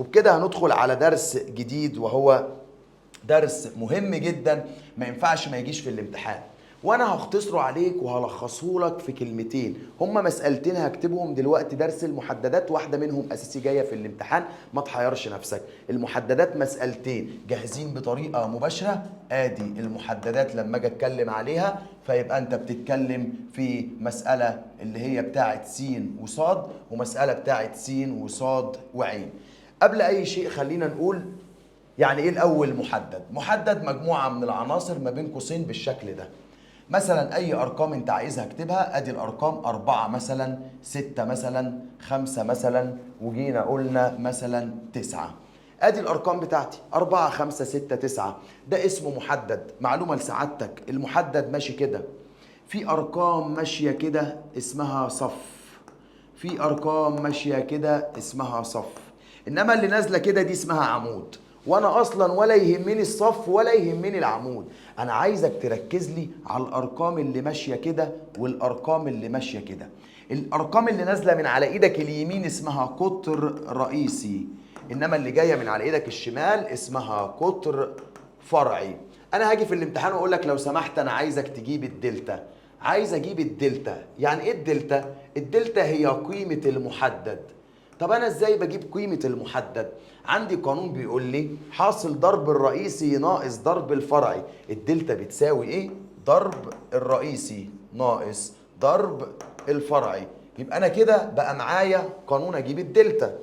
وبكده هندخل على درس جديد، وهو درس مهم جدا ما ينفعش ما يجيش في الامتحان، وانا هختصره عليك وهلخصه لك في كلمتين. هما مسألتين هكتبهم دلوقتي. درس المحددات واحدة منهم اساسي جاية في الامتحان، ما تحيرش نفسك. المحددات مسألتين جاهزين بطريقة مباشرة. ادي المحددات لما اجي اتكلم عليها فيبقى انت بتتكلم في مسألة اللي هي بتاعت س وصاد، ومسألة بتاعت س وصاد وعين. قبل اي شيء خلينا نقول يعني ايه الاول محدد؟ محدد مجموعة من العناصر ما بين قوسين بالشكل ده. مثلا اي ارقام انت عايزها اكتبها. ادي الارقام 4 مثلا، 6 مثلا، 5 مثلا، وجينا قلنا مثلا 9. ادي الارقام بتاعتي 4 5 6 9. ده اسمه محدد. معلومة لسعادتك، المحدد ماشي كده. في ارقام ماشية كده اسمها صف، في ارقام ماشية كده اسمها صف، انما اللي نازلة كده دي اسمها عمود. وانا اصلا ولا يهمني الصف ولا يهمني العمود، انا عايزك تركز لي على الارقام اللي ماشيه كده والارقام اللي ماشيه كده. الارقام اللي نازله من على ايدك اليمين اسمها قطر رئيسي، انما اللي جايه من على ايدك الشمال اسمها قطر فرعي. انا هاجي في الامتحان واقول لك لو سمحت انا عايزك تجيب الدلتا. عايز اجيب الدلتا. يعني ايه الدلتا؟ الدلتا هي قيمه المحدد. طب انا ازاي بجيب قيمة المحدد؟ عندي قانون بيقول لي حاصل ضرب الرئيسي ناقص ضرب الفرعي. الدلتا بتساوي ايه؟ ضرب الرئيسي ناقص ضرب الفرعي. يبقى انا كده بقى معايا قانون اجيب الدلتا.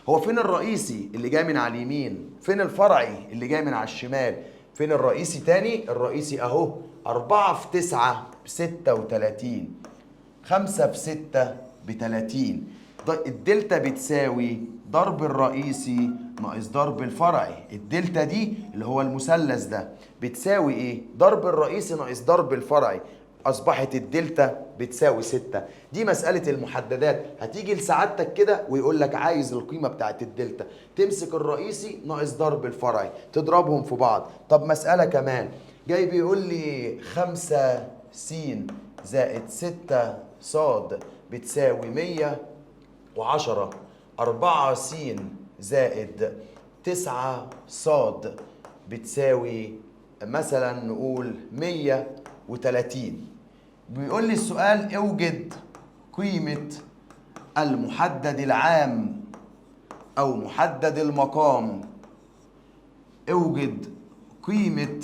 هو فين الرئيسي اللي جاي من على اليمين؟ فين الفرعي اللي جاي من على الشمال؟ فين الرئيسي تاني؟ الرئيسي اهو. 4 في 9 ب 36، 5 في 6 ب 30. الدلتا بتساوي ضرب الرئيسي ناقص ضرب الفرعي. الدلتا دي اللي هو المثلث ده بتساوي ايه؟ ضرب الرئيسي ناقص ضرب الفرعي. اصبحت الدلتا بتساوي 6. دي مسألة المحددات. هتيجي لسعادتك كده ويقول لك عايز القيمة بتاعت الدلتا، تمسك الرئيسي ناقص ضرب الفرعي تضربهم في بعض. طب مسألة كمان جاي بيقول لي 5 س زائد 6 صاد بتساوي 110. 4 س زائد 9 صاد بتساوي مثلا نقول 130. بيقول لي السؤال اوجد قيمة المحدد العام أو محدد المقام. اوجد قيمة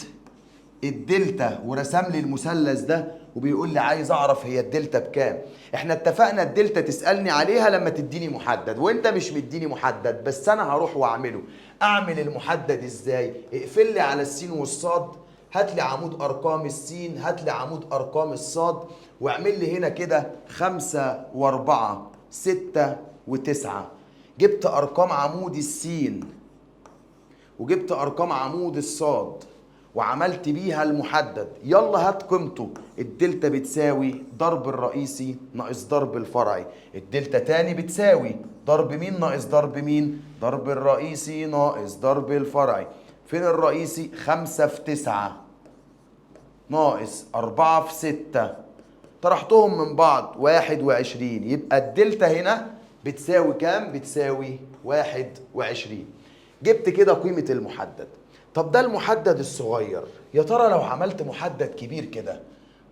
الدلتا، ورسم لي المثلث ده وبيقول لي عايز اعرف هي الدلتا بكام. احنا اتفقنا الدلتا تسألني عليها لما تديني محدد، وانت مش مديني محدد، بس انا هروح واعمله. اعمل المحدد ازاي؟ اقفل لي على السين والصاد، هات لي عمود ارقام السين، هات لي عمود ارقام الصاد، واعمل لي هنا كده 5 و4 6 و9. جبت ارقام عمود السين وجبت ارقام عمود الصاد وعملت بيها المحدد. يلا هات قيمته. الدلتا بتساوي ضرب الرئيسي ناقص ضرب الفرعي. الدلتا تاني بتساوي ضرب مين ناقص ضرب مين؟ ضرب الرئيسي ناقص ضرب الفرعي. فين الرئيسي؟ 5 في 9 ناقص 4 في 6، طرحتهم من بعض 21. يبقى الدلتا هنا بتساوي كام؟ بتساوي 21. جبت كده قيمة المحدد. طب ده المحدد الصغير. يا ترى لو عملت محدد كبير كده،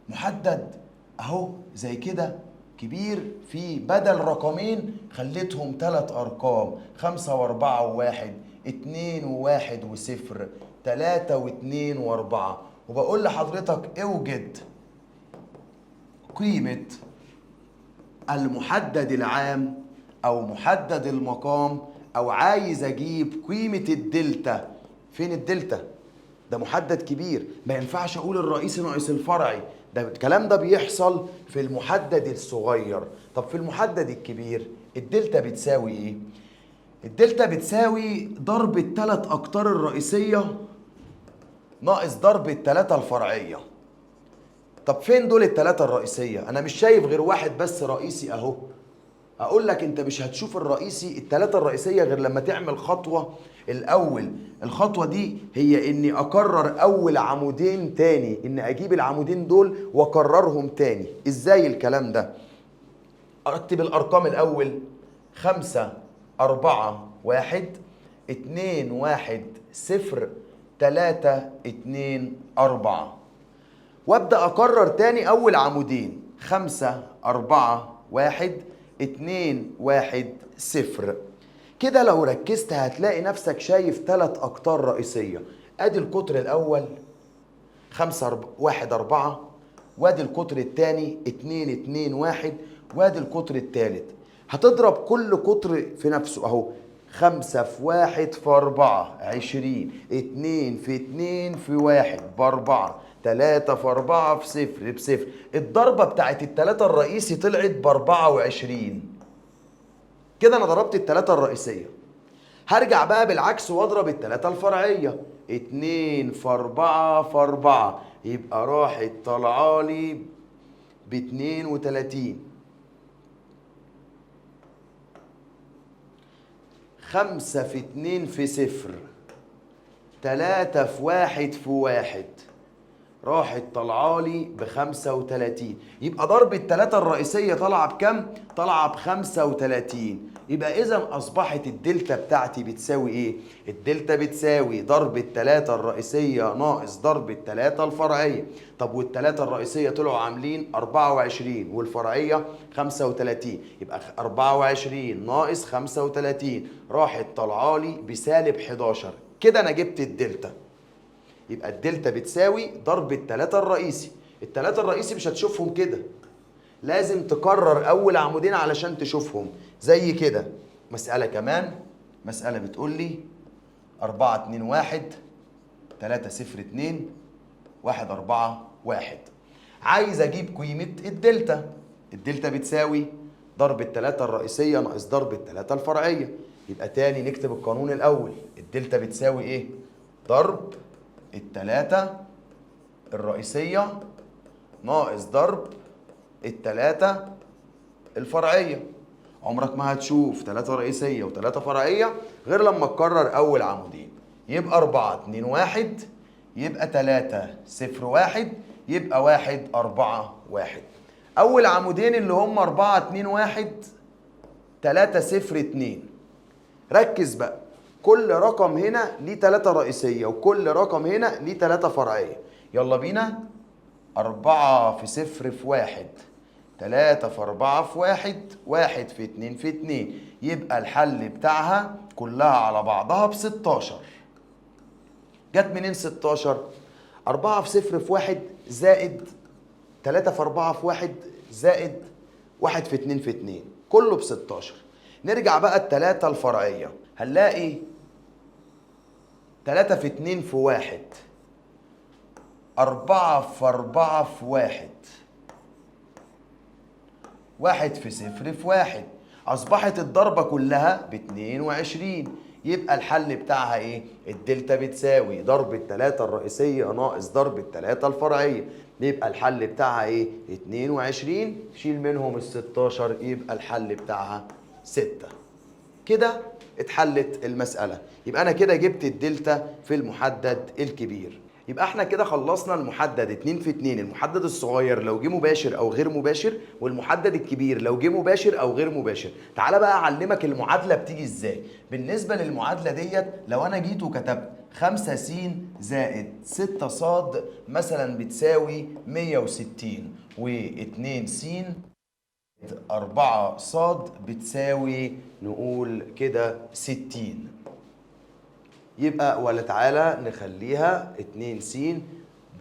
محدد اهو زي كده كبير، في بدل رقمين خليتهم 3 ارقام، 5 و4 و1، 2 و1 و0، 3 و2 و4، وبقول لحضرتك اوجد قيمة المحدد العام او محدد المقام، او عايز اجيب قيمة الدلتا. فين الدلتا؟ ده محدد كبير، ما ينفعش اقول الرئيسي ناقص الفرعي. ده الكلام ده بيحصل في المحدد الصغير. طب في المحدد الكبير الدلتا بتساوي ايه؟ الدلتا بتساوي ضرب الثلاث اقطار الرئيسية ناقص ضرب الثلاثة الفرعية. طب فين دول الثلاثة الرئيسية؟ انا مش شايف غير واحد بس رئيسي اهو. اقول لك انت مش هتشوف الرئيسي الثلاثه الرئيسيه غير لما تعمل خطوه الاول. الخطوه دي هي اني اكرر اول عمودين تاني، ان اجيب العمودين دول واكررهم تاني. ازاي الكلام ده؟ اكتب الارقام الاول. 5 4 1 2 1 0 3 2 4. وابدأ أكرر تاني أول عمودين 5 4 1 2 1 0. كده لو ركزت هتلاقي نفسك شايف 3 أقطار رئيسية. أدي القطر الأول 5 1 4، وادي القطر الثاني 2 2 1، وادي القطر الثالث. هتضرب كل قطر في نفسه اهو. 5 في 1 في 4 20، 2 في 2 في 1 ب4، 3 في 4 في 0 ب0. الضربة بتاعت التلاتة الرئيسي طلعت ب24. كده انا ضربت التلاتة الرئيسية. هرجع بقى بالعكس واضرب التلاتة الفرعية. 2 في 4 في 4 يبقى راحت طالعالي ب 32. 5 في 2 في 0، 3 في 1 في 1 راحت طالعالي ب 35. يبقى ضرب التلاتة الرئيسية طالعة بكام؟ طالعة ب 35. يبقى إذا أصبحت الدلتا بتاعتي بتساوي إيه؟ الدلتا بتساوي ضرب التلاتة الرئيسية ناقص ضرب التلاتة الفرعية. طب والتلاتة الرئيسية طلعوا عاملين 24 والفرعية 35، يبقى 24 ناقص 35 راحت طالعالي بسالب 11. كده أنا جبت الدلتا. يبقى الدلتا بتساوي ضرب التلاتة الرئيسي. التلاتة الرئيسي مش هتشوفهم كده، لازم تكرر أول عمودين علشان تشوفهم. زي كده مسألة كمان، مسألة بتقول لي 4 2 1 3 0 2 1 4 1. عايز أجيب قيمة الدلتا. الدلتا بتساوي ضرب التلاتة الرئيسية ناقص ضرب التلاتة الفرعية. يبقى تاني نكتب القانون الأول. الدلتا بتساوي إيه؟ ضرب التلاتة الرئيسية ناقص ضرب التلاتة الفرعية. عمرك ما هتشوف تلاتة رئيسية وتلاتة فرعية غير لما تكرر أول عمودين. يبقى 4 2 1، يبقى 3 0 1، يبقى 1 4 1. أول عمودين اللي هم 4 2 1 3 0 2. ركز بقى، كل رقم هنا ليه تلاتة رئيسية وكل رقم هنا ليه تلاتة فرعية. يلا بينا. 4 في 0 في 1، 3 في 4 في 1، 1 في 2 في 2. يبقى الحل بتاعها كلها على بعضها ب16. جت منين 16؟ 4 في 0 في 1 زائد 3 في 4 في 1 زائد 1 في 2 في 2، كله ب16. نرجع بقى التلاتة الفرعية. هنلاقي 3 في 2 في 1، 4 في 4 في 1، 1 في 0 في 1. أصبحت الضربة كلها ب 22. يبقى الحل بتاعها إيه؟ الدلتا بتساوي ضرب التلاتة الرئيسية ناقص ضرب التلاتة الفرعية. يبقى الحل بتاعها إيه؟ 22. شيل منهم ال 16، يبقى الحل بتاعها 6. كده اتحلت المسألة. يبقى أنا كده جبت الدلتا في المحدد الكبير. يبقى احنا كده خلصنا المحدد 2 في 2، المحدد الصغير لو جه مباشر او غير مباشر، والمحدد الكبير لو جه مباشر او غير مباشر. تعالى بقى اعلمك المعادلة بتيجي ازاي. بالنسبة للمعادلة ديت، لو انا جيت وكتبت 5 س زائد 6 ص مثلا بتساوي 160، و2 س 4 ص بتساوي نقول كده 60. يبقى ولا تعالى نخليها 2 س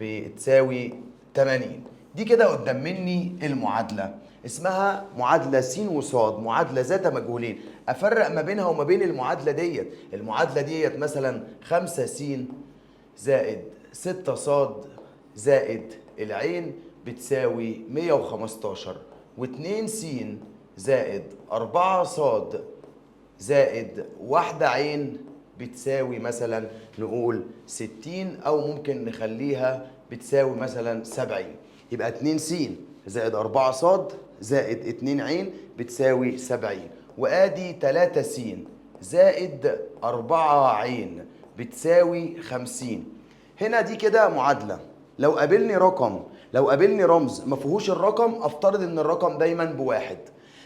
بتساوي 80. دي كده قدام مني المعادلة، اسمها معادلة س وصاد، معادلة ذات مجهولين. أفرق ما بينها وما بين المعادلة ديت. المعادلة ديت مثلا 5 س زائد 6 صاد زائد العين بتساوي 115، و2 س زائد 4 صاد زائد 1 عين بتساوي مثلا نقول 60، او ممكن نخليها بتساوي مثلا 70. يبقى 2 س زائد 4 ص زائد 2 عين بتساوي 70، وادي 3 س زائد 4 عين بتساوي 50. هنا دي كده معادلة. لو قابلني رقم، لو قابلني رمز ما فيهوش الرقم، افترض ان الرقم دايما بواحد.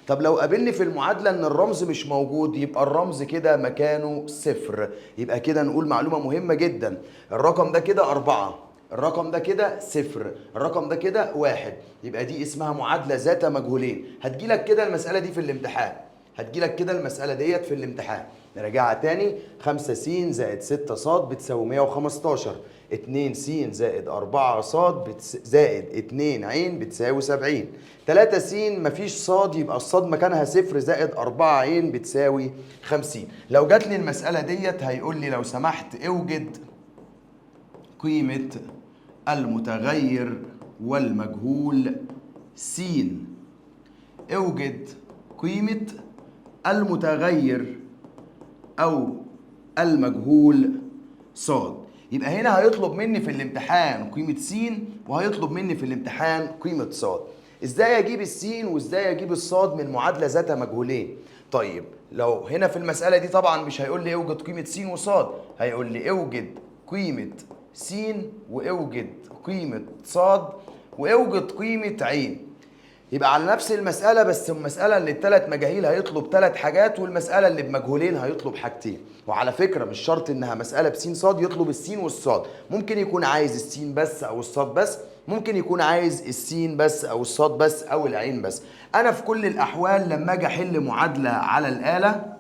طب لو قابلني في المعادلة ان الرمز مش موجود، يبقى الرمز كده مكانه صفر. يبقى كده نقول معلومة مهمة جدا، الرقم ده كده 4، الرقم ده كده صفر، الرقم ده كده 1. يبقى دي اسمها معادلة ذات مجهولين. هتجيلك كده المسألة دي في الامتحان، هتجيلك كده المسألة ديت في الامتحان. نراجعها تاني. 5 س زائد 6 ص بتساوي 115. 2 س زائد 4 ص زائد 2 ع بتساوي 70. 3 س مفيش صاد، يبقى الصاد مكانها صفر، زائد 4 ع بتساوي 50. لو جات لي المسألة ديت هيقول لي لو سمحت اوجد قيمة المتغير والمجهول س. اوجد قيمة المتغير أو المجهول ص. يبقى هنا هيطلب مني في الامتحان قيمة س، وهيطلب مني في الامتحان قيمة ص. ازاي اجيب السين وازاي اجيب الصاد من معادلة ذات مجهولين؟ طيب لو هنا في المسألة دي طبعا مش هيقول لي اوجد قيمة س وصاد، هيقول لي اوجد قيمة س واوجد قيمة صاد واوجد قيمة ع. يبقى على نفس المسألة، بس المسألة اللي الثلاث مجاهيل هيطلب 3 حاجات، والمسألة اللي بمجهولين هيطلب حاجتين. وعلى فكرة مش شرط انها مسألة بسين صاد يطلب السين والصاد، ممكن يكون عايز السين بس او الصاد بس، ممكن يكون عايز السين بس او الصاد بس او العين بس. انا في كل الاحوال لما اجي احل معادلة على الآلة،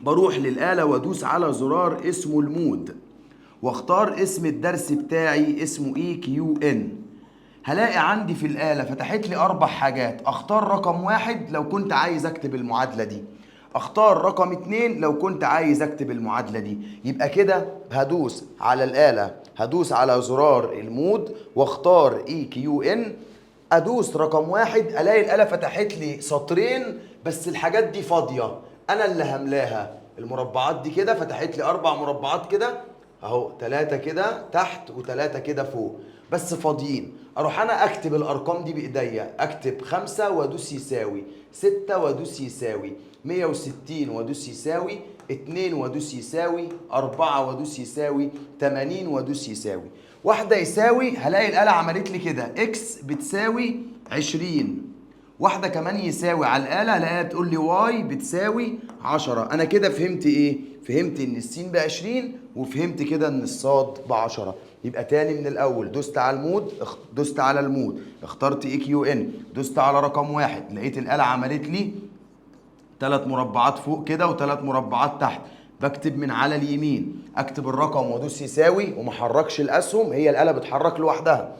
بروح للآلة وادوس على زرار اسمه المود، واختار اسم الدرس بتاعي اسمه EQN. هلاقي عندي في الآلة فتحت لي 4 حاجات. اختار رقم 1 لو كنت عايز اكتب المعادلة دي، اختار رقم 2 لو كنت عايز اكتب المعادلة دي. يبقى كده هدوس على الآلة، هدوس على زرار المود واختار EQN، ادوس رقم 1، الاقي الآلة فتحت لي سطرين بس الحاجات دي فاضية، انا اللي هملاها. المربعات دي كده فتحت لي 4 مربعات كده اهو، 3 كده تحت و3 كده فوق بس فاضيين. اروح انا اكتب الارقام دي بايديا، اكتب 5 وادوس يساوي، 6 وادوس يساوي، 160 وادوس يساوي، 2 وادوس يساوي، 4 وادوس يساوي، 80 وادوس يساوي. واحدة يساوي هلاقي الآلة عملت لي كده اكس بتساوي 20. واحدة كمان يساوي على الآلة هلاقيها بتقول لي واي بتساوي 10. أنا كده فهمت إيه؟ فهمت إن السين ب20، وفهمت كده إن الصاد ب10. يبقى تاني من الأول، دوست على المود، دوست على المود، اخترت EQN، دوست على رقم 1، لقيت الآلة عملت لي 3 مربعات فوق كده و3 مربعات تحت. بكتب من على اليمين، اكتب الرقم وادوس يساوي وما حركش الاسهم، هي الآلة بتحرك لوحدها.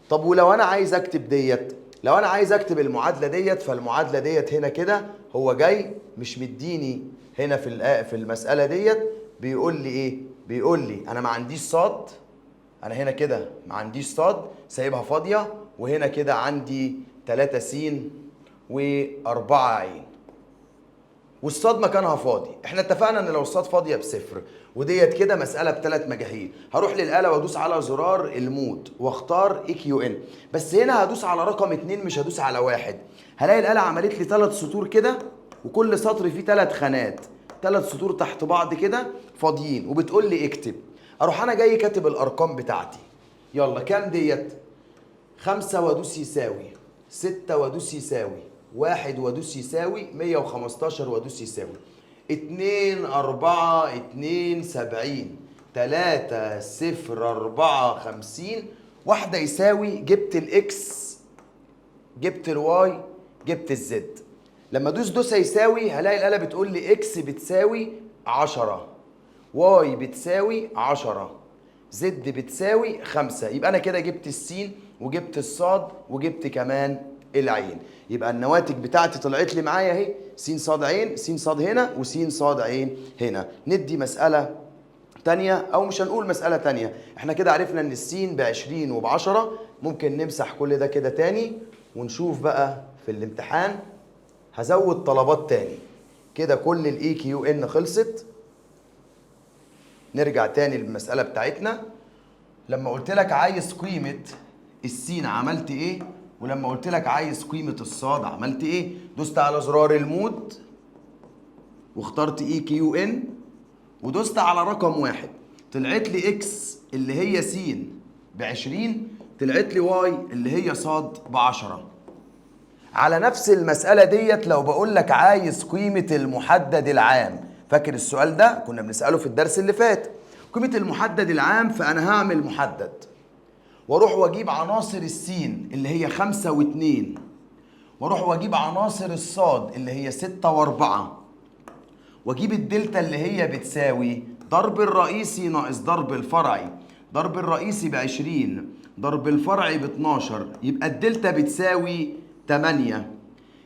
طب ولو انا عايز اكتب ديت، لو انا عايز اكتب المعادلة ديت، فالمعادلة ديت هنا كده هو جاي مش مديني هنا في المسألة ديت، بيقول لي ايه؟ بيقول لي انا ما عنديش صاد، انا هنا كده ما عنديش صاد سايبها فاضية، وهنا كده عندي 3 س و4 عين، والصاد مكانها فاضي. احنا اتفقنا ان لو الصاد فاضيه بصفر، وديت كده مساله ب3 مجاهيل، هروح للاله وادوس على زرار المود واختار EQN. بس هنا هدوس على رقم 2 مش هدوس على 1. هلاقي الاله عملت لي 3 سطور كده، وكل سطر فيه 3 خانات، 3 سطور تحت بعض كده فاضيين، وبتقول لي اكتب. اروح انا جاي كاتب الارقام بتاعتي. يلا كام ديت؟ 5 وادوس يساوي، 6 وادوس يساوي، 1 وادوس يساوي، 115 وادوس يساوي، 2 4 2 70، 3 0 4 50، واحدة يساوي. جبت الاكس، جبت الواي، جبت الزد. لما ادوس دوسة يساوي هلاقي الآلة بتقول لي اكس بتساوي 10، واي بتساوي 10، زد بتساوي 5. يبقى انا كده جبت السين وجبت الصاد وجبت كمان العين. يبقى النواتج بتاعتي طلعت لي معايا اهي، س صاد عين، س صاد هنا وس صاد عين هنا. ندي مسألة تانية، او مش هنقول مسألة تانية، احنا كده عرفنا ان السين ب20 وب10. ممكن نمسح كل ده كده تاني ونشوف بقى في الامتحان. هزود طلبات تاني كده، كل EQN خلصت. نرجع تاني للمسألة بتاعتنا. لما قلت لك عايز قيمة السين عملت ايه؟ ولما قلت لك عايز قيمة الصاد عملت ايه؟ دوست على زرار المود واخترت EQN ودوست على رقم 1، طلعت لي اكس اللي هي س ب20، طلعت لي واي اللي هي صاد ب10. على نفس المسألة ديت لو بقول لك عايز قيمة المحدد العام، فاكر السؤال ده كنا بنسأله في الدرس اللي فات. قيمة المحدد العام، فأنا هعمل محدد واروح واجيب عناصر السين اللي هي 5 و2، واروح واجيب عناصر الصاد اللي هي 6 و4، واجيب الدلتا اللي هي بتساوي ضرب الرئيسي ناقص ضرب الفرعي. ضرب الرئيسي ب20 ضرب الفرعي ب12، يبقى الدلتا بتساوي 8.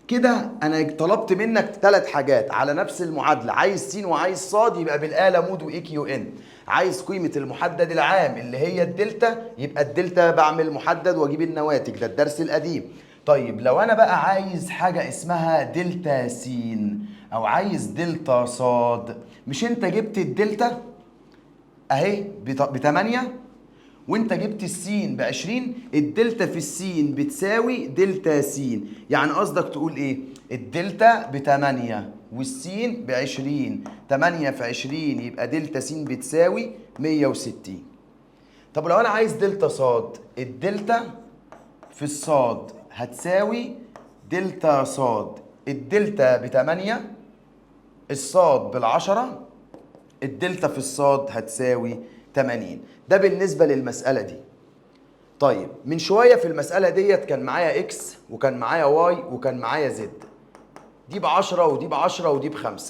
كده انا طلبت منك 3 حاجات على نفس المعادله، عايز س وعايز صاد، يبقى بالاله مود واي كيو ان. عايز قيمه المحدد العام اللي هي الدلتا، يبقى الدلتا بعمل محدد واجيب النواتج، ده الدرس القديم. طيب لو انا بقى عايز حاجه اسمها دلتا س او عايز دلتا صاد، مش انت جبت الدلتا اهي ب8 وانت جبت السين ب20، الدلتا في السين بتساوي دلتا س، يعني قصدك تقول ايه؟ الدلتا ب8 والسين ب20، 8 في 20 يبقى دلتا س بتساوي 160. طب لو انا عايز دلتا صاد، الدلتا في الصاد هتساوي دلتا صاد، الدلتا ب8 الصاد بال10، الدلتا في الصاد هتساوي 80. ده بالنسبة للمسألة دي. طيب من شوية في المسألة ديت كان معايا اكس وكان معايا واي وكان معايا زد، دي ب10 ودي ب10 ودي ب5.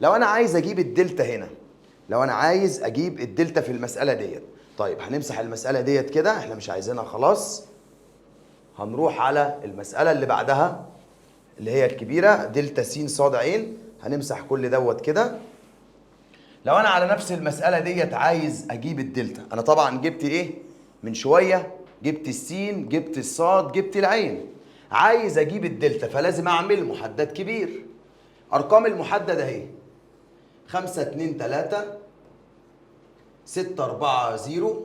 لو انا عايز اجيب الدلتا هنا، لو انا عايز اجيب الدلتا في المسألة ديت، طيب هنمسح المسألة ديت كده، احنا مش عايزينها خلاص. هنروح على المسألة اللي بعدها اللي هي الكبيرة، دلتا س صاد عين. هنمسح كل دوت كده. لو انا على نفس المسألة ديت عايز اجيب الدلتا، انا طبعا جبت ايه من شوية؟ جبت السين، جبت الصاد، جبت العين. عايز اجيب الدلتا فلازم اعمل محدد كبير. ارقام المحدد اهي: 5 2 3 6 4 0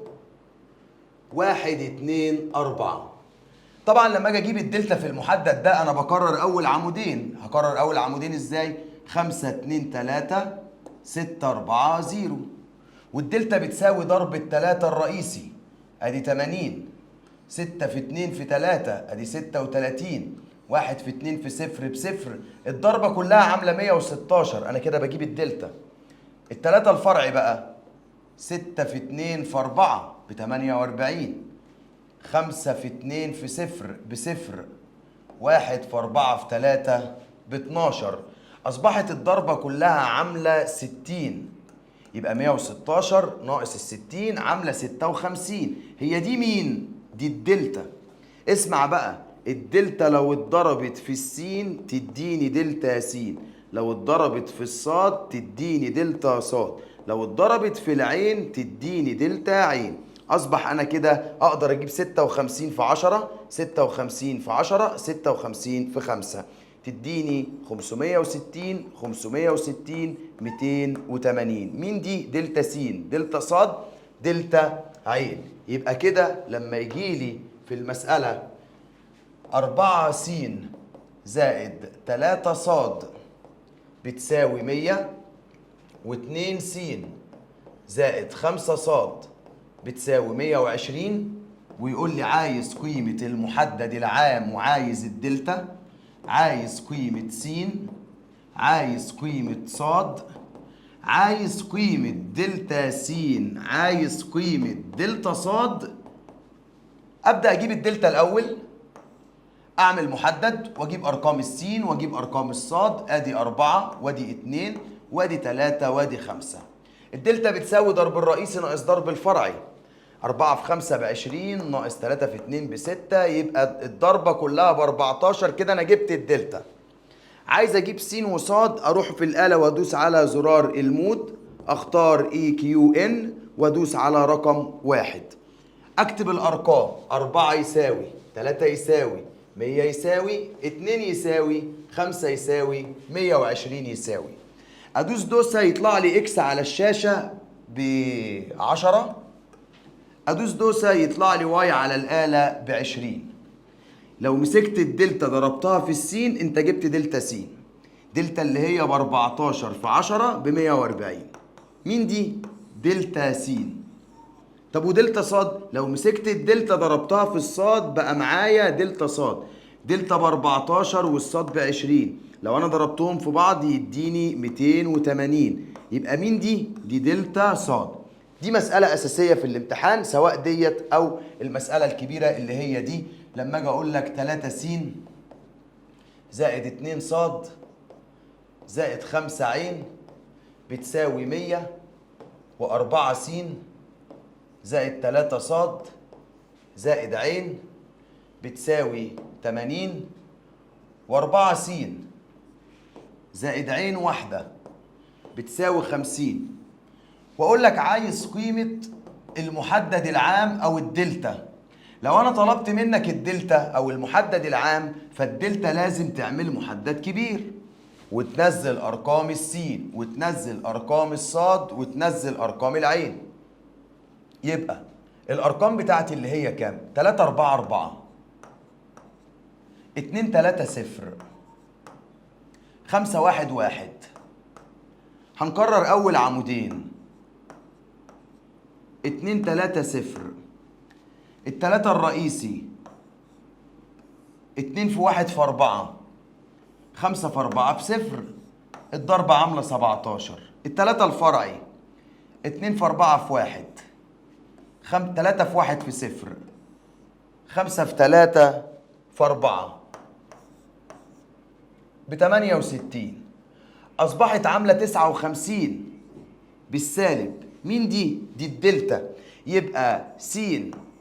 1 2 4. طبعا لما اجي اجيب الدلتا في المحدد ده انا بكرر اول عمودين. هكرر اول عمودين ازاي؟ 5 2 3 6 4 0، والدلتا بتساوي ضرب التلاتة الرئيسي ادي 80، 6 في 2 في 3 ادي 36، 1 في 2 في 0 بصفر، الضربة كلها عاملة 116. انا كده بجيب الدلتا. التلاتة الفرعي بقى 6 في 2 في 4 ب 48، 5 في 2 في 0 بصفر، 1 في 4 في 3 ب 12. أصبحت الضربة كلها عاملة 60، يبقى 116 ناقص 60 عاملة 56. هي دي مين؟ دي الدلتا. اسمع بقى، الدلتا لو اتضربت في السين تديني دلتا س، لو اتضربت في الصاد تديني دلتا صاد، لو اتضربت في العين تديني دلتا عين. اصبح انا كده اقدر اجيب 56 في 10، 56 في 10، 56 في 5 تديني 560، 560 280. مين دي؟ دلتا س، دلتا صاد، دلتا عين. يبقى كده لما يجي لي في المسألة 4 س زائد 3 صاد بتساوي 100، و2 س زائد 5 صاد بتساوي 120، ويقول لي عايز قيمة المحدد العام وعايز الدلتا، عايز قيمة س، عايز قيمة صاد، عايز قيمة دلتا س، عايز قيمة دلتا صاد. أبدأ أجيب الدلتا الأول، أعمل محدد وأجيب أرقام السين وأجيب أرقام الصاد. أدي 4 وأدي 2 وأدي 3 وأدي 5. الدلتا بتساوي ضرب الرئيسي ناقص ضرب الفرعي. 4 في 5 ب20 ناقص 3 في 2 ب6، يبقى الضربة كلها ب14. كده أنا جبت الدلتا. عايز أجيب س وصاد، أروح في الآلة وأدوس على زرار المود، أختار EQN وأدوس على رقم 1. أكتب الأرقام: 4 يساوي، 3 يساوي، 100 يساوي، 2 يساوي، 5 يساوي، 120 يساوي. أدوس دوسة يطلع لي إكس على الشاشة ب10، ادوس دوسة يطلع لي واي على الآلة ب20. لو مسكت الدلتا ضربتها في السين انت جبت دلتا س، دلتا اللي هي ب14 في 10 ب140. مين دي؟ دلتا س. طب ودلتا صاد؟ لو مسكت الدلتا ضربتها في الصاد بقى معايا دلتا صاد. دلتا ب 14 والصاد ب 20. لو انا ضربتهم في بعض يديني 280. يبقى مين دي؟ دي دلتا صاد. دي مسألة أساسية في الامتحان، سواء ديت أو المسألة الكبيرة اللي هي دي، لما أجي أقول لك 3 س زائد 2 صاد زائد 5 عين بتساوي 100، و4 س زائد 3 صاد زائد عين بتساوي 80، و4 س زائد عين واحدة بتساوي 50. واقول لك عايز قيمة المحدد العام او الدلتا. لو انا طلبت منك الدلتا او المحدد العام، فالدلتا لازم تعمل محدد كبير وتنزل ارقام السين وتنزل ارقام الصاد وتنزل ارقام العين. يبقى الارقام بتاعتي اللي هي كام؟ 3 4 4، 2 3 0، 5 1 1. هنكرر اول عمودين، 2 3 0، التلاتة الرئيسي 2 في 1 في 4، 5 في 4 بصفر، الضربة عاملة 17. التلاتة الفرعي 2 في 4 في 1، 3 في 1 في 0، 5 في 3 في 4 ب 68. أصبحت عاملة 59 بالسالب. مين دي؟ دي الدلتا. يبقى س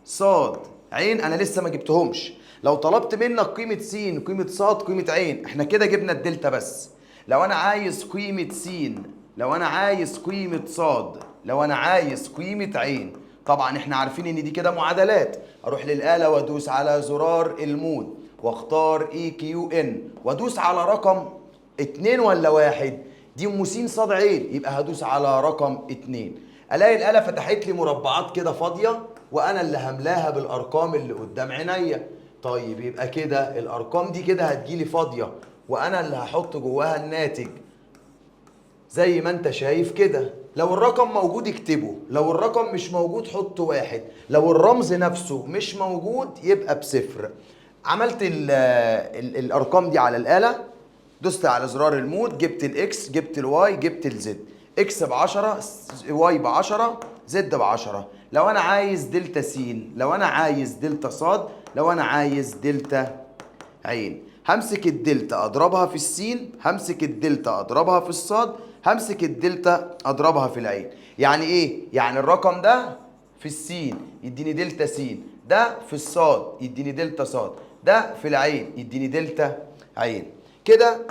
صاد عين أنا لسه ما جبتهمش. لو طلبت منك قيمة س قيمة صاد قيمة عين، احنا كده جبنا الدلتا بس. لو أنا عايز قيمة س، لو أنا عايز قيمة صاد، لو أنا عايز قيمة عين، طبعا احنا عارفين ان دي كده معادلات. اروح للآلة وادوس على زرار المود واختار اي كيو ان وادوس على رقم 2 ولا 1. دي ام س صاد عين، يبقى هدوس على رقم 2. الاقي الآلة فتحت لي مربعات كده فاضية وانا اللي هملاها بالارقام اللي قدام عينيا. طيب يبقى كده الارقام دي كده هتجيلي فاضية وانا اللي هحط جواها الناتج زي ما انت شايف كده. لو الرقم موجود اكتبه، لو الرقم مش موجود حط 1، لو الرمز نفسه مش موجود يبقى بصفر. عملت الارقام دي على الآلة، دوست على زرار المود، جبت الاكس، جبت الواي، جبت الزد. اكس ب 10، واي ب 10، زد ب 10. لو انا عايز دلتا س، لو انا عايز دلتا صاد، لو انا عايز دلتا عين، همسك الدلتا اضربها في السين، همسك الدلتا اضربها في الصاد، همسك الدلتا اضربها في العين. يعني ايه؟ يعني الرقم ده في السين يديني دلتا س، ده في الصاد يديني دلتا صاد، ده في العين يديني دلتا عين. كده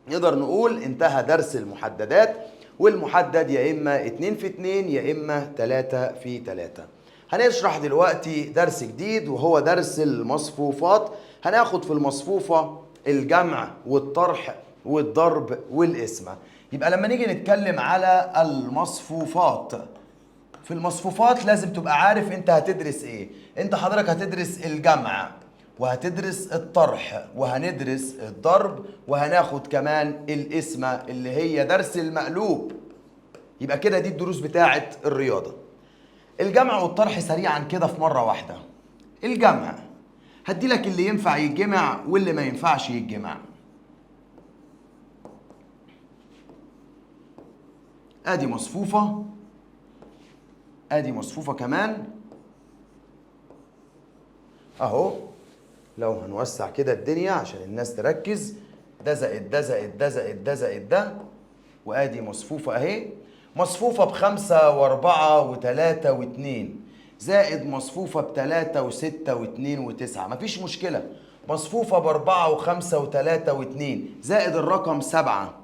نقدر نقول انتهى درس المحددات. والمحدد يا اما 2 في 2 يا اما 3 في 3. هنشرح دلوقتي درس جديد وهو درس المصفوفات. هناخد في المصفوفة الجمع والطرح والضرب والقسمة. يبقى لما نيجي نتكلم على المصفوفات، في المصفوفات لازم تبقى عارف انت هتدرس ايه. انت حضرتك هتدرس الجمع وهتدرس الطرح وهندرس الضرب وهناخد كمان القسمة اللي هي درس المقلوب. يبقى كده دي الدروس بتاعت الرياضة. الجمع والطرح سريعا كده في مرة واحدة. الجمع هدي لك اللي ينفع يتجمع واللي ما ينفعش يتجمع. ادي مصفوفة، ادي مصفوفة كمان اهو. لو هنوسع كده الدنيا عشان الناس تركز، ده زائد ده زائد ده زائد ده زائد ده، وادي مصفوفة اهي. مصفوفة بخمسة واربعة وتلاتة واتنين، زائد مصفوفة بتلاتة وستة واتنين وتسعة، مفيش مشكلة. مصفوفة باربعة وخمسة وتلاتة واتنين، زائد الرقم سبعة.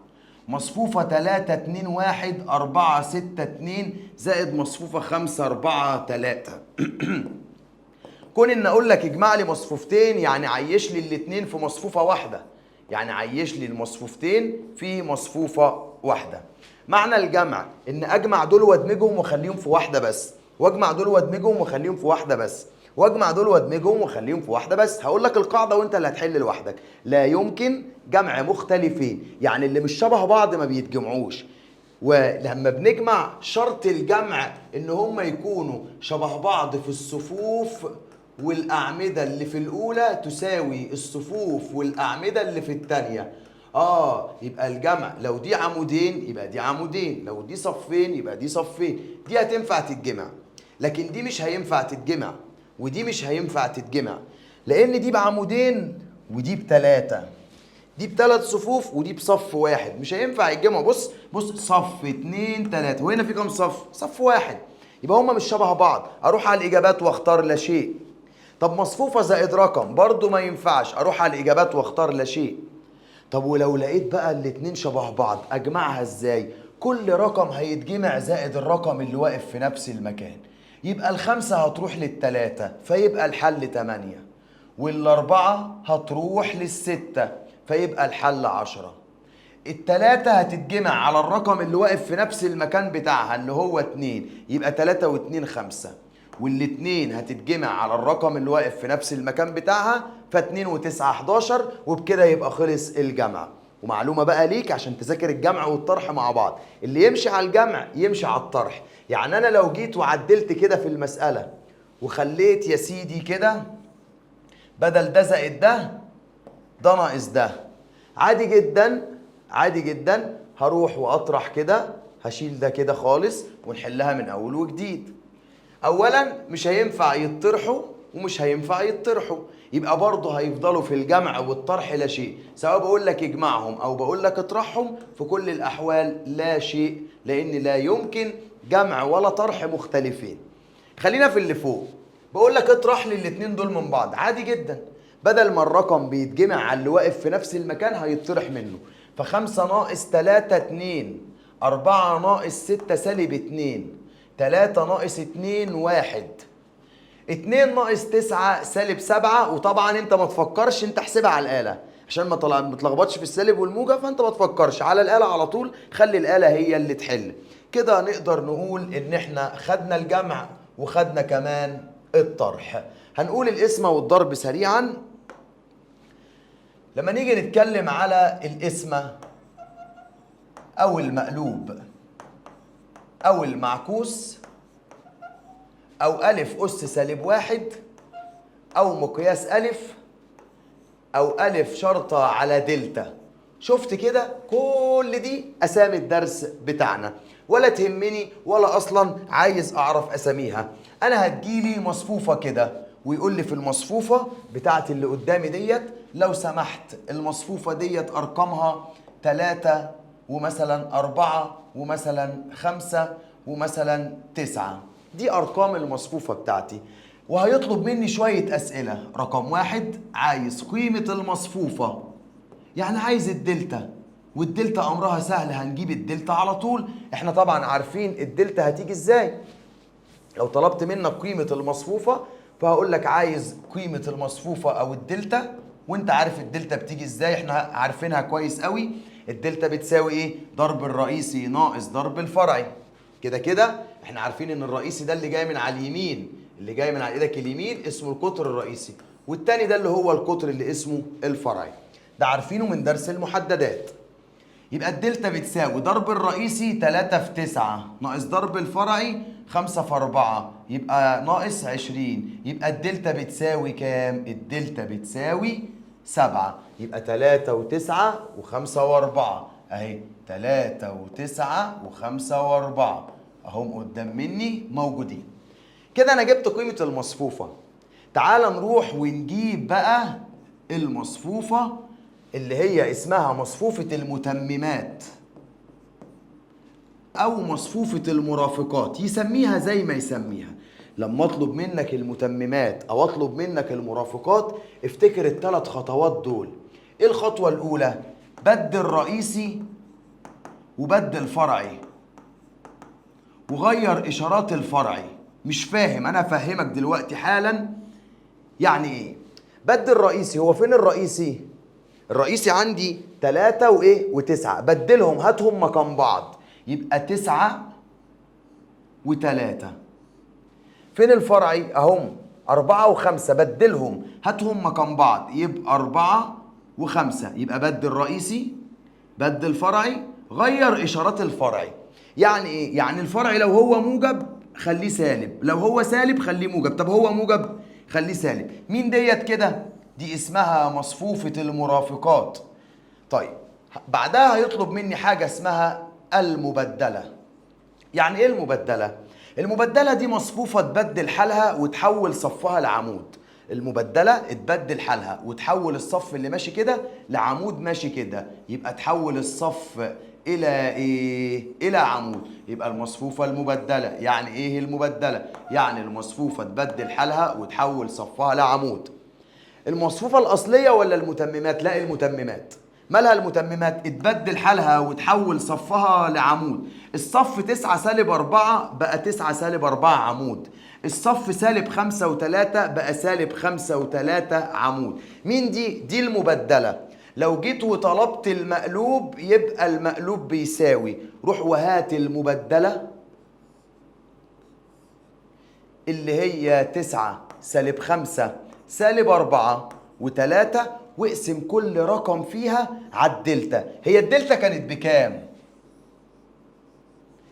مصفوفة تلاتة اتنين واحد اربعة ستة اتنين، زائد مصفوفة خمسة اربعة تلاتة. كون ان اقول لك اجمع لي مصفوفتين يعني عيش لي الاتنين في مصفوفة واحدة، يعني عيش لي المصفوفتين في مصفوفة واحدة. معنى الجمع ان اجمع دول وادمجهم واخليهم في واحدة بس، واجمع دول وادمجهم واخليهم في واحدة بس، واجمع دول وادمجهم واخليهم في واحدة بس. هقول لك القاعدة وانت اللي هتحل لوحدك. لا يمكن جمع مختلفين، يعني اللي مش شبه بعض ما بيتجمعوش. ولما بنجمع شرط الجمع ان هم يكونوا شبه بعض في الصفوف والأعمدة اللي في الأولى تساوي الصفوف والأعمدة اللي في التانية. يبقى الجمع لو دي عمودين يبقى دي عمودين، لو دي صفين يبقى دي صفين. دي هتنفع تتجمع، لكن دي مش هينفع تتجمع، ودي مش هينفع تتجمع، لأن دي بعمودين ودي بتلاتة، دي بثلاث صفوف ودي بصف واحد، مش هينفع يتجمعوا. بص صف اتنين تلاتة، وهنا في كام صف؟ صف واحد، يبقى هما مش شبه بعض. اروح على الاجابات واختار لا شيء. طب مصفوفة زائد رقم برضو ما ينفعش، اروح على الاجابات واختار لا شيء. طب ولو لقيت بقى الاتنين شبه بعض اجمعها ازاي؟ كل رقم هيتجمع زائد الرقم اللي واقف في نفس المكان، يبقى الخمسة هتروح للتلاتة فيبقى الحل 8، والاربعة هتروح للستة فيبقى الحل 10. التلاتة هتتجمع على الرقم اللي واقف في نفس المكان بتاعها اللي هو 2، يبقى 3 و2 5، والاتنين هتتجمع على الرقم اللي واقف في نفس المكان بتاعها ف2 و9 11، وبكده يبقى خلص الجمع. ومعلومة بقى ليك عشان تذاكر الجمع والطرح مع بعض، اللي يمشي على الجمع يمشي على الطرح. يعني أنا لو جيت وعدلت كده في المسألة وخليت يا سيدي كده بدل ده زائد ده ناقص ده، عادي جدا عادي جدا هروح واطرح كده، هشيل ده كده خالص ونحلها من اول وجديد. اولا مش هينفع يطرحوا ومش هينفع يطرحوا، يبقى برضه هيفضلوا في الجمع والطرح لا شيء، سواء بقول لك اجمعهم او بقول لك اطرحهم، في كل الاحوال لا شيء، لان لا يمكن جمع ولا طرح مختلفين. خلينا في اللي فوق، بقول لك اطرح لي الاتنين دول من بعض، عادي جدا، بدل ما الرقم بيتجمع على اللي واقف في نفس المكان هيطرح منه. فخمسة ناقص 3 2، 4 ناقص 6 سالب 2، 3 ناقص 2 1، 2 ناقص 9 سالب 7. وطبعا انت ما تفكرش، انت احسبها على الآلة عشان ما تلخبطش في السالب والموجب، فانت ما تفكرش على الآلة على طول، خلي الآلة هي اللي تحل. كده نقدر نقول ان احنا خدنا الجمع وخدنا كمان الطرح. هنقول القسمة والضرب سريعا. لما نيجي نتكلم على القسمة أو المقلوب أو المعكوس أو ألف أس سالب 1 أو مقياس ألف أو ألف شرطة على دلتا، شفت كده؟ كل دي أسامي الدرس بتاعنا، ولا تهمني ولا أصلا عايز أعرف أساميها. أنا هتجيلي مصفوفة كده ويقول لي في المصفوفة بتاعت اللي قدامي ديت لو سمحت المصفوفة ديت أرقامها 3 ومثلا 4 ومثلا 5 ومثلا 9، دي أرقام المصفوفة بتاعتي. وهيطلب مني شوية أسئلة. رقم 1 عايز قيمة المصفوفة، يعني عايز الدلتا، والدلتا أمرها سهل، هنجيب الدلتا على طول. احنا طبعا عارفين الدلتا هتيجي ازاي. لو طلبت منك قيمة المصفوفة فهقول لك عايز قيمة المصفوفة أو الدلتا، وانت عارف الدلتا بتيجي ازاي، احنا عارفينها كويس قوي. الدلتا بتساوي ايه؟ ضرب الرئيسي ناقص ضرب الفرعي. كده كده احنا عارفين ان الرئيسي ده اللي جاي من على اليمين، اللي جاي من على ايدك اليمين اسمه القطر الرئيسي، والتاني ده اللي هو القطر اللي اسمه الفرعي، ده عارفينه من درس المحددات. يبقى الدلتا بتساوي ضرب الرئيسي 3 في 9 ناقص ضرب الفرعي 5 في 4 يبقى ناقص 20، يبقى الدلتا بتساوي كام؟ الدلتا بتساوي 7. يبقى 3 و9 و5 و4 اهي، 3 و9 و5 و4 اهم قدام مني موجودين. كده انا جبت قيمة المصفوفة. تعال نروح ونجيب بقى المصفوفة اللي هي اسمها مصفوفة المتممات أو مصفوفة المرافقات، يسميها زي ما يسميها. لما أطلب منك المتممات أو أطلب منك المرافقات افتكر الثلاث خطوات دول. إيه الخطوة الأولى؟ بدل رئيسي وبدل فرعي وغير إشارات الفرعي. مش فاهم؟ أنا أفهمك دلوقتي حالا. يعني إيه؟ بدل رئيسي، هو فين الرئيسي؟ الرئيسي عندي 3 و9، بدلهم هاتهم مكان بعض يبقى 9 و3. فين الفرعي؟ اهم 4 و5، بدلهم هاتهم مكان بعض يبقى 4 و5، يبقى بدل رئيسي بدل فرعي غير اشارات الفرعي. يعني ايه؟ يعني الفرعي لو هو موجب خليه سالب، لو هو سالب خليه موجب. طب هو موجب خليه سالب. مين ديت كده؟ دي اسمها مصفوفة المرافقات. طيب بعدها هيطلب مني حاجة اسمها المبدلة. يعني ايه المبدلة؟ المبدلة دي مصفوفة تبدل حالها وتحول صفها لعمود. المبدلة اتبدل حالها وتحول الصف اللي ماشي كده لعمود ماشي كده، يبقى تحول الصف إلى إيه؟ إلى عمود. يبقى المصفوفة المبدلة. يعني إيه المبدلة؟ يعني المصفوفة تبدل حالها وتحول صفها لعمود. المصفوفة الأصلية ولا المتممات؟ لا المتممات. مالها المتممات؟ اتبدل حالها وتحول صفها لعمود. الصف 9 سالب 4 بقى 9 سالب 4 عمود. الصف سالب 5 و3 بقى سالب 5 و3 عمود. مين دي؟ دي المبدلة. لو جيت وطلبت المقلوب يبقى المقلوب بيساوي، روح وهات المبدلة اللي هي 9 سالب 5 سالب 4 و3، واقسم كل رقم فيها على الدلتا. هي الدلتا كانت بكام؟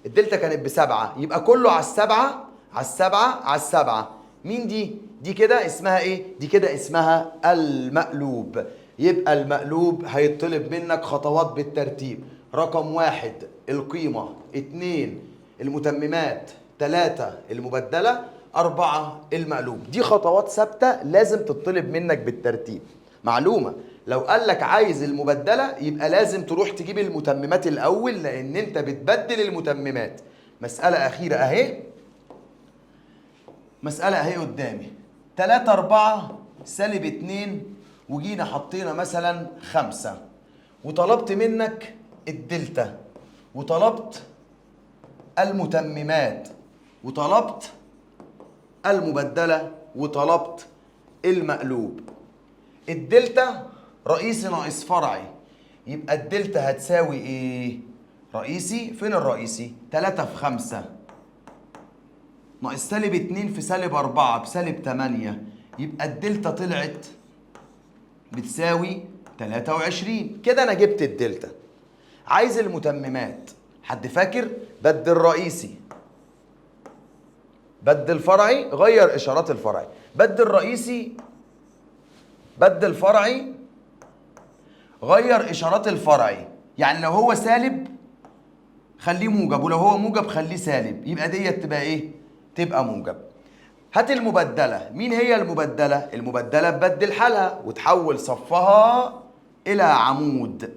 الدلتا كانت ب7، يبقى كله على السبعة على السبعة على السبعة. مين دي؟ دي كده اسمها ايه؟ دي كده اسمها المقلوب. يبقى المقلوب هيطلب منك خطوات بالترتيب. رقم 1 القيمة، 2 المتممات، 3 المبدلة، 4 المقلوب. دي خطوات ثابتة لازم تطلب منك بالترتيب. معلومة، لو قال لك عايز المبدلة يبقى لازم تروح تجيب المتممات الأول، لأن أنت بتبدل المتممات. مسألة أخيرة أهي، مسألة أهي قدامي. 3 4 سالب 2 وجينا حطينا مثلا 5، وطلبت منك الدلتا وطلبت المتممات وطلبت المبدلة وطلبت المقلوب. الدلتا رئيسي ناقص فرعي، يبقى الدلتا هتساوي ايه؟ رئيسي، فين الرئيسي؟ 3 في 5 ناقص سالب 2 في سالب 4 بسالب 8، يبقى الدلتا طلعت بتساوي 23. كده انا جبت الدلتا. عايز المتممات. حد فاكر؟ بدل رئيسي بدل فرعي، غير اشارات الفرعي. بدل رئيسي بدل فرعي، غير اشارات الفرعي. يعني لو هو سالب خليه موجب، ولو هو موجب خليه سالب، يبقى ديت تبقى ايه؟ تبقى موجب. هات المبدلة. مين هي المبدلة؟ المبدلة تبدل حالها وتحول صفها إلى عمود.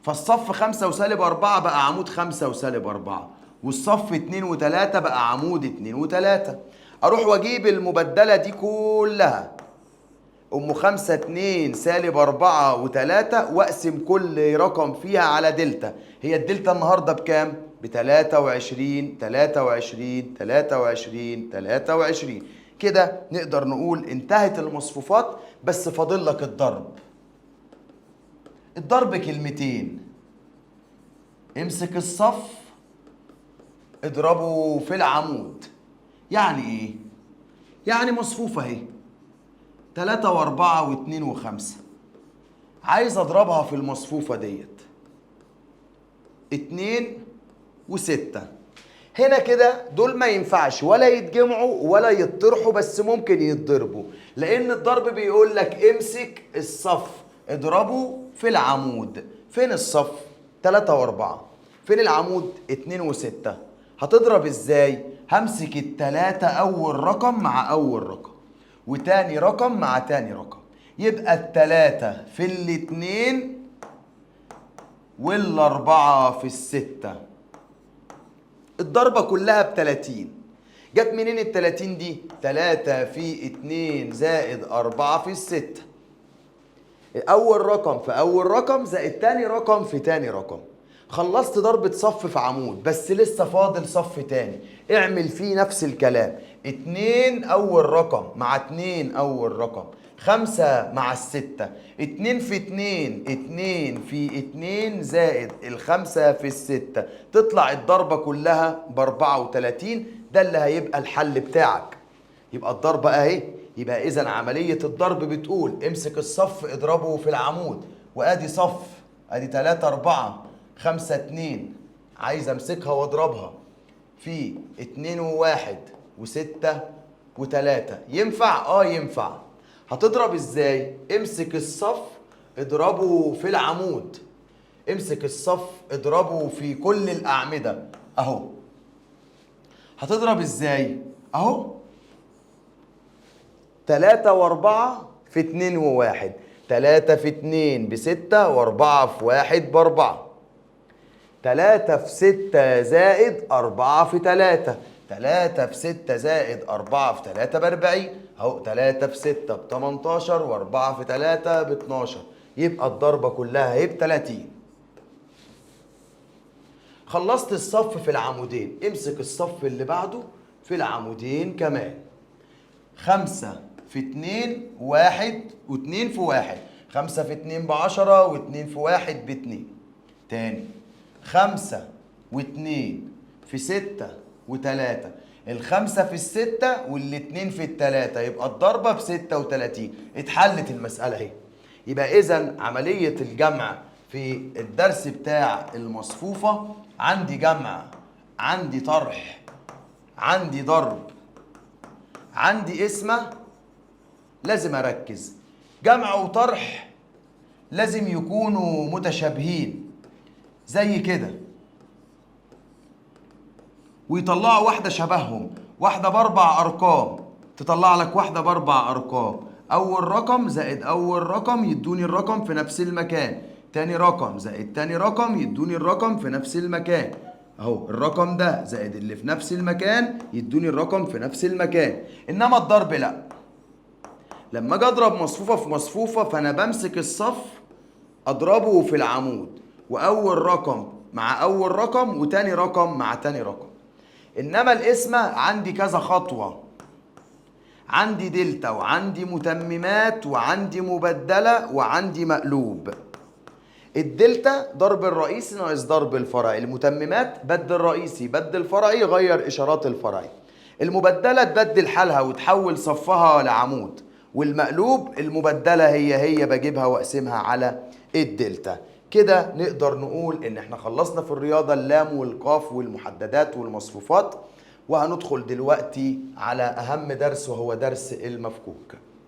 فالصف 5 وسالب 4 بقى عمود 5 وسالب 4، والصف 2 و3 بقى عمود 2 و3. أروح وأجيب المبدلة دي كلها، 5 2 سالب 4 و3، واقسم كل رقم فيها على دلتا. هي الدلتا النهارده بكام؟ ب 23 23 23 23. كده نقدر نقول انتهت المصفوفات، بس فاضل لك الضرب. الضرب كلمتين، امسك الصف اضربه في العمود. يعني ايه؟ يعني مصفوفة اهي 3 و4 و2 و5، عايز اضربها في المصفوفة ديت 2 و6. هنا كده دول ما ينفعش ولا يتجمعوا ولا يتطرحوا، بس ممكن يتضربوا، لان الضرب بيقول لك امسك الصف اضربه في العمود. فين الصف؟ 3 و4. فين العمود؟ 2 و6. هتضرب ازاي؟ همسك التلاتة اول رقم مع اول رقم، وتاني رقم مع تاني رقم، يبقى التلاتة في الاتنين والاربعة في الستة. الضربة كلها ب30. جت منين ال30 دي؟ 3 في 2 زائد 4 في 6. أول رقم في أول رقم زائد تاني رقم في تاني رقم. خلصت ضربة صف في عمود، بس لسه فاضل صف تاني، اعمل فيه نفس الكلام. 2 أول رقم مع 2 أول رقم، 5 مع 6، 2 في 2 2 في 2 زائد 5 في 6، تطلع الضربة كلها ب34. ده اللي هيبقى الحل بتاعك. يبقى الضربة اهي. يبقى إذا عملية الضرب بتقول امسك الصف اضربه في العمود، وادي صف، ادي 3 4 5 2، عايز امسكها واضربها في 2 و1 و6 و3. ينفع؟ ينفع. هتضرب ازاي؟ امسك الصف اضربه في العمود، امسك الصف اضربه في كل الأعمدة اهو. هتضرب ازاي؟ اهو 3 و4 في 2 و1، 3 في 2 ب6 و4 في 1 ب4، 3 في 6 زائد 4 في 3، 3 في 6 زائد 4 في 3 ب40 اهو، 3 في 6 ب18 و4 في 3 ب12، يبقى الضربة كلها هي ب30. خلصت الصف في العمودين، امسك الصف اللي بعده في العمودين كمان. 5 في 2 1 و2 في 1، 5 في 2 ب10 و2 في 1 ب2. تاني 5 و2 في 6 و3، الخمسة في الستة والاتنين في التلاتة، يبقى الضربة ب36. اتحلت المسألة اهي. يبقى إذا عملية الجمع في الدرس بتاع المصفوفة عندي جمع، عندي طرح، عندي ضرب، عندي قسمة. لازم أركز، جمع وطرح لازم يكونوا متشابهين زي كده ويطلعوا واحدة شبههم، واحدة بأربع أرقام تطلع لك واحدة بأربع أرقام، أول رقم زائد أول رقم يدوني الرقم في نفس المكان، تاني رقم زائد تاني رقم يدوني الرقم في نفس المكان أهو، الرقم ده زائد اللي في نفس المكان يدوني الرقم في نفس المكان. إنما الضرب لأ، لما أجي أضرب مصفوفة في مصفوفة فأنا بمسك الصف أضربه في العمود، وأول رقم مع أول رقم وتاني رقم مع تاني رقم. إنما القسمة عندي كذا خطوة، عندي دلتا وعندي متممات وعندي مبدلة وعندي مقلوب. الدلتا ضرب الرئيسي ناقص ضرب الفرعي، المتممات بدل رئيسي بدل فرعي غير إشارات الفرعي، المبدلة تبدل حالها وتحول صفها لعمود، والمقلوب المبدلة هي بجيبها وأقسمها على الدلتا. كده نقدر نقول إن احنا خلصنا في الرياضة اللام والقاف والمحددات والمصفوفات، وهندخل دلوقتي على أهم درس وهو درس المفكوك.